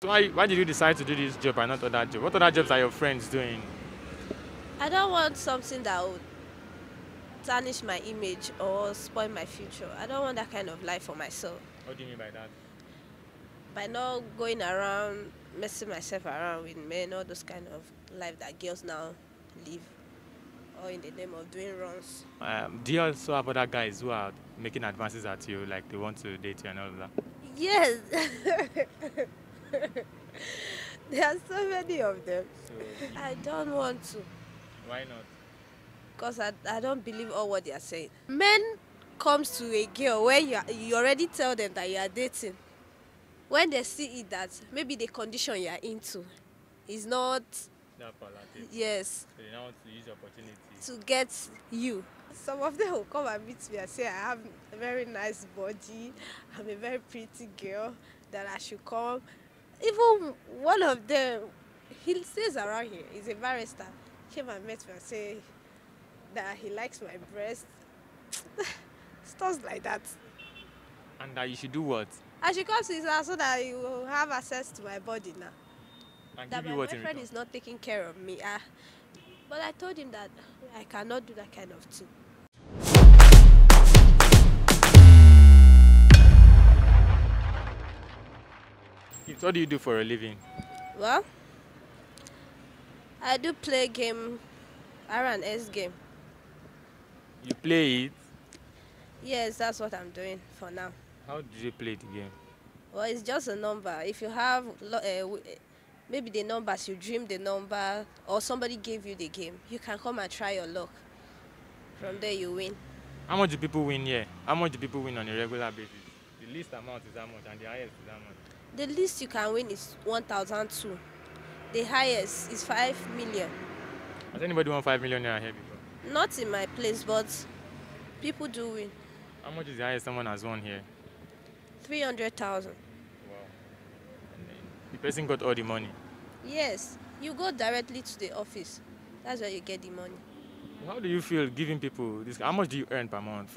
So why did you decide to do this job and not other job? What other jobs are your friends doing? I don't want something that would tarnish my image or spoil my future. I don't want that kind of life for myself. What do you mean by that? By not going around messing myself around with men, all those kind of life that girls now live, or in the name of doing runs. Do you also have other guys who are making advances at you, like they want to date you and all of that? Yes, there are so many of them. So I don't want to, why not? because I don't believe all what they are saying. Men comes to a girl when you already tell them that you are dating. When they see it that maybe the condition you are into is not, That palatable. yes, So you now want to use the opportunity. to get you. Some of them will come and meet me and say I have a very nice body, I'm a very pretty girl, that I should come. Even one of them, he stays around here, he's a barrister, came and met me and say that he likes my breast. Stuff like that. And that you should do what? I should come to his house so that he will have access to my body now. And That give my you what in boyfriend return? is not taking care of me. But I told him that I cannot do that kind of thing. What do you do for a living? Well, I do play game, R&S game. You play it. Yes, that's what I'm doing for now. How do you play the game? Well, it's just a number. If you have maybe the numbers, you dream the number, or somebody gave you the game, you can come and try your luck. From there, you win. How much do people win here? How much do people win on a regular basis? The least amount is how much and the highest is how much? The least you can win is 1,002. The highest is 5 million. Has anybody won 5 million naira here before? Not in my place, but people do win. How much is the highest someone has won here? 300,000. Wow. And then the person got all the money. Yes, you go directly to the office. That's where you get the money. How do you feel giving people this? How much do you earn per month?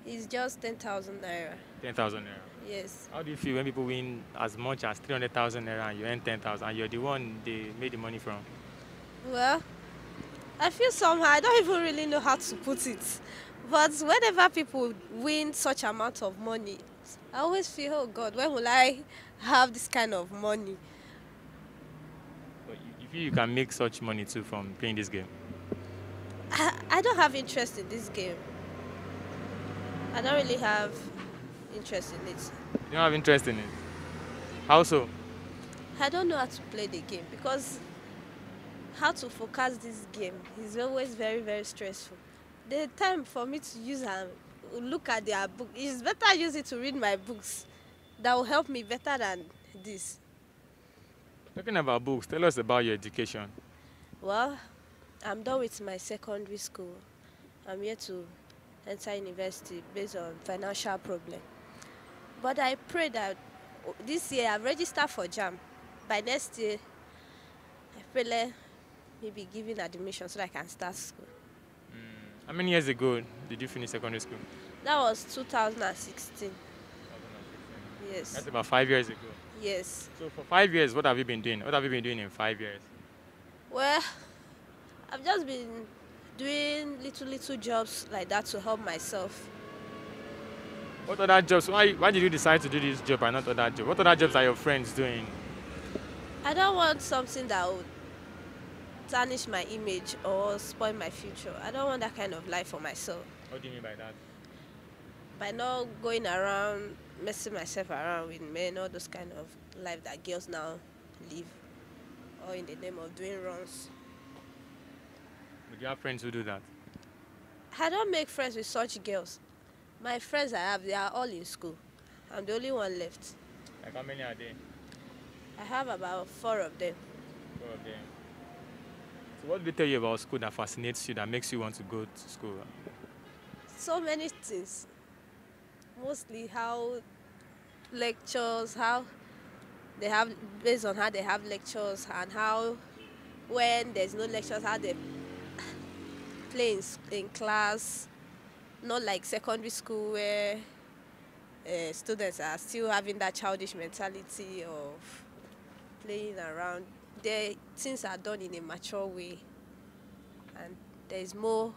It's just 10,000 naira. 10,000 naira. Yes. How do you feel when people win as much as 300,000 naira and you earn 10,000 and you're the one they made the money from? Well, I feel somehow, I don't even really know how to put it. But whenever people win such amount of money, I always feel, oh God, when will I have this kind of money? But you feel you can make such money too from playing this game? I don't have interest in this game. I don't really have interest in it. You don't have interest in it? How so? I don't know how to play the game because how to focus this game is always very, very stressful. The time for me to use and look at their book, it's better use it to read my books. That will help me better than this. Talking about books, tell us about your education. Well, I'm done with my secondary school. I'm here to enter university based on financial problem. But I pray that this year I've registered for JAM. By next year, I pray let me be given admission so that I can start school. How many years ago did you finish secondary school? That was 2016. Yes. That's about 5 years ago. Yes. So for 5 years, what have you been doing? What have you been doing in 5 years? Well, I've just been doing little jobs like that to help myself. What other jobs? Why did you decide to do this job and not other job? What other jobs are your friends doing? I don't want something that would tarnish my image or spoil my future. I don't want that kind of life for myself. What do you mean by that? By not going around messing myself around with men, all those kind of life that girls now live, or in the name of doing runs. Would you have friends who do that? I don't make friends with such girls. My friends I have, they are all in school. I'm the only one left. Like how many are there? I have about 4 of them. 4 of them. So what do they tell you about school that fascinates you, that makes you want to go to school? So many things. Mostly how lectures, how they have, based on how they have lectures, and how when there's no lectures, how they play in class. Not like secondary school where students are still having that childish mentality of playing around. There, things are done in a mature way, and there is more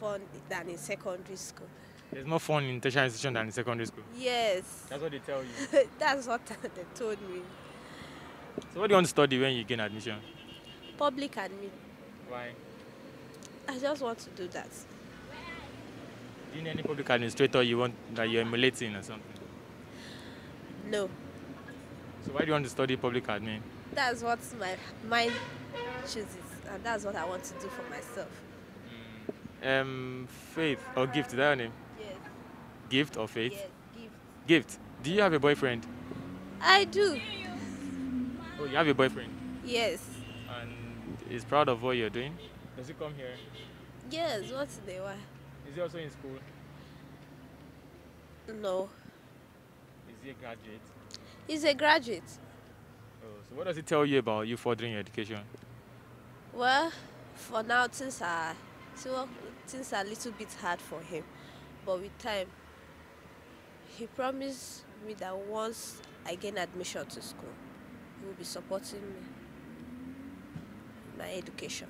fun than in secondary school. There's more fun in tertiary institution than in secondary school. Yes, That's what they tell you. that's what they told me. So what do you want to study when you gain admission? Public admin. Why? I just want to do that. Do you know any public administrator you want that you're emulating or something? No, So why do you want to study public admin? that's what my mind chooses, and that's what I want to do for myself. Faith or Gift, is that your name? Yes, Gift or Faith? yes, give. Gift. Do you have a boyfriend? I do. Oh, you have a boyfriend. Yes, And is proud of what you're doing? Does he come here? yes. What's the why? Is he also in school? No, Is he a graduate? he's a graduate. Oh, so what does he tell you about you furthering your education? Well, for now, things are a little bit hard for him, but with time, he promised me that once I gain admission to school, he will be supporting me in my education.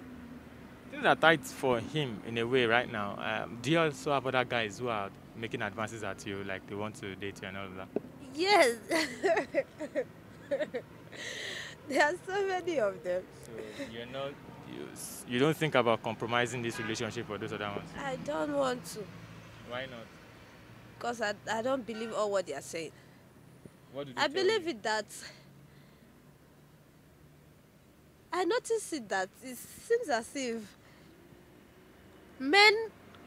Things are tight for him in a way right now. Do you also have other guys who are making advances at you, like they want to date you and all of that? Yes, there are so many of them. So you're not, you don't think about compromising this relationship for those other ones? I don't want to, Why not? because I don't believe all what they are saying. What do they I tell believe you? it that I notice it that it seems as if men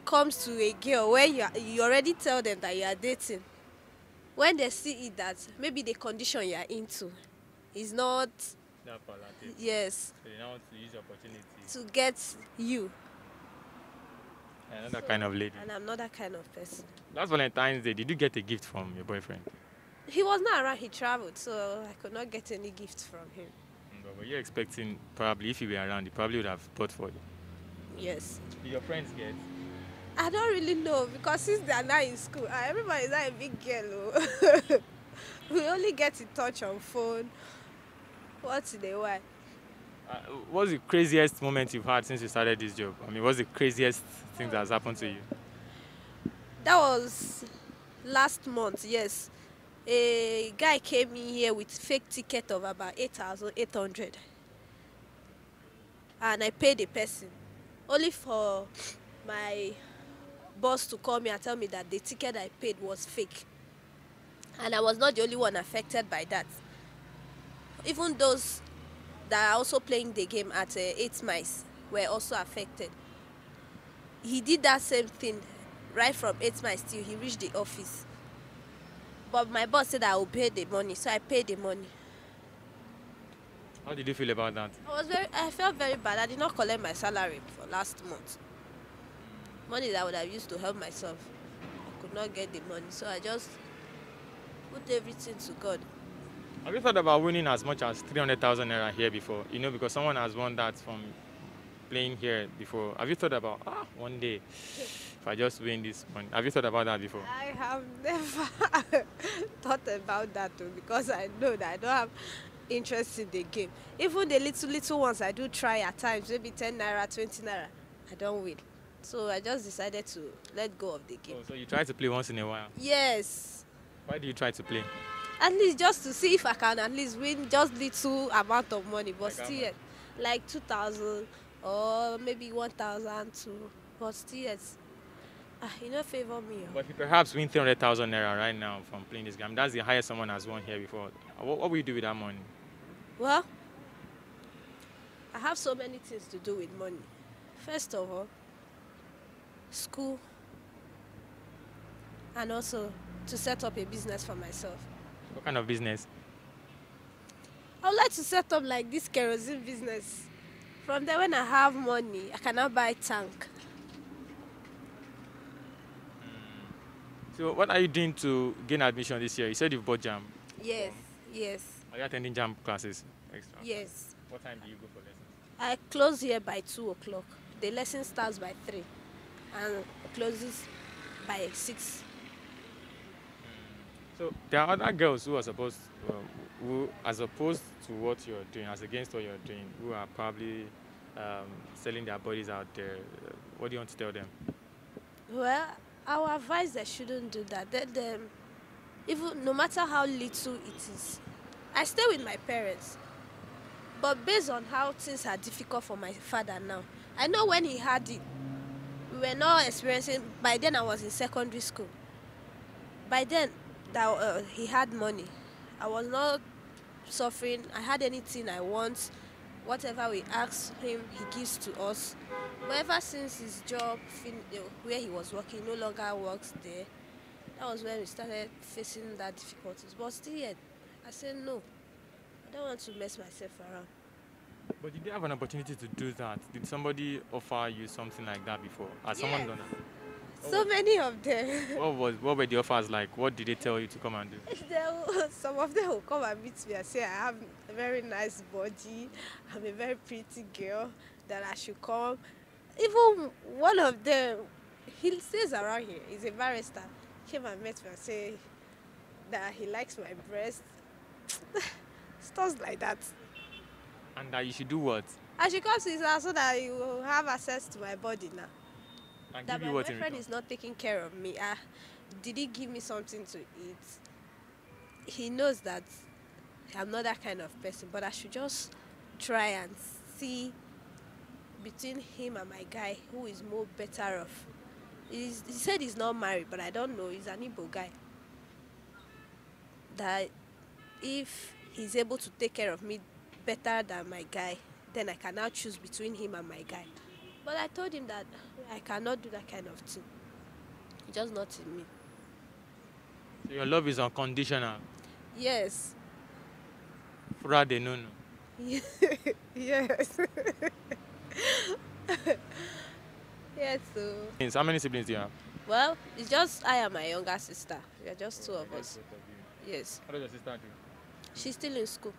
comes to a girl where you already tell them that you are dating. When they see it that maybe the condition you are into is not, That palatable. yes, So you now want to use the opportunity. to get you, Another kind of lady. and I'm not that kind of person. Last Valentine's Day, did you get a gift from your boyfriend? He was not around, he traveled, so I could not get any gift from him. But were you expecting, probably if you were around, he probably would have bought for you? Yes. Did your friends get? I don't really know, because since they are now in school, everybody is not a big girl. Oh. We only get in touch on phone. What's the why? What's the craziest moment you've had since you started this job? I mean, what's the craziest thing that has happened to you? That was last month, yes. A guy came in here with fake ticket of about 8,800. And I paid the person. Only for my boss to call me and tell me that the ticket I paid was fake. And I was not the only one affected by that. Even those that are also playing the game at 8 Miles were also affected. He did that same thing right from 8 Miles till he reached the office. But my boss said I will pay the money, so I paid the money. How did you feel about that? I felt very bad. I did not collect my salary for last month. Money that I would have used to help myself. I could not get the money, so I just put everything to God. Have you thought about winning as much as 300,000 naira here before? You know, because someone has won that from playing here before. Have you thought about, one day, if I just win this money? Have you thought about that before? I have never thought about that too, because I know that I don't have interest in the game. Even the little ones I do try at times, maybe 10 naira, 20 naira, I don't win. So I just decided to let go of the game. Oh, so you try to play once in a while. Yes. Why do you try to play? At least just to see if I can at least win just little amount of money, but Like how still, like 2,000 or maybe 1,000 too. But still, you know, favor me. But if you perhaps win 300,000 naira right now from playing this game, that's the highest someone has won here before. What will you do with that money? Well, I have so many things to do with money. First of all, school, and also to set up a business for myself. What kind of business? I would like to set up like this kerosene business. From there, when I have money, I can now buy tank. So what are you doing to gain admission this year? You said you've bought JAM. Yes, yes, Are you attending JAM classes? Extra? yes. What time do you go for lessons? I close here by 2 o'clock. The lesson starts by 3 and closes by 6. So So there are other girls who are who, as opposed to what you're doing, as against what you're doing, who are probably selling their bodies out there. What do you want to tell them? Well, I would advise they shouldn't do that. Let them, even no matter how little it is. I stay with my parents, but based on how things are difficult for my father now, I know when he had it, we were not experiencing. By then, I was in secondary school. By then, that he had money. I was not suffering. I had anything I want. Whatever we ask him, he gives to us. But ever since his job, where he was working, no longer works there, that was when we started facing that difficulties. But still yet, I said no. I don't want to mess myself around. But did you have an opportunity to do that? Did somebody offer you something like that before? Has someone Yes, done that? so many of them. What were the offers like? What did they tell you to come and do? Some of them will come and meet me and say I have a very nice body, I'm a very pretty girl, that I should come. Even one of them, he stays around here, he's a barrister, came and met me and say that he likes my breast. Stuff like that. And that you should do what? I should come to his house so that he will have access to my body now. And That give you my what in boyfriend return? is not taking care of me. Did he give me something to eat? He knows that I'm not that kind of person, but I should just try and see between him and my guy who is more better off. He said he's not married, but I don't know. He's an Igbo guy. That if he's able to take care of me better than my guy, then I can now choose between him and my guy. But I told him that I cannot do that kind of thing. It's just not in me. So your love is unconditional. Yes. Fura de no no. Yes. Yes, so. How many siblings do you have? Well, it's just I and my younger sister. We are just two of us. Both of you. Yes. What does your sister do? She's still in school.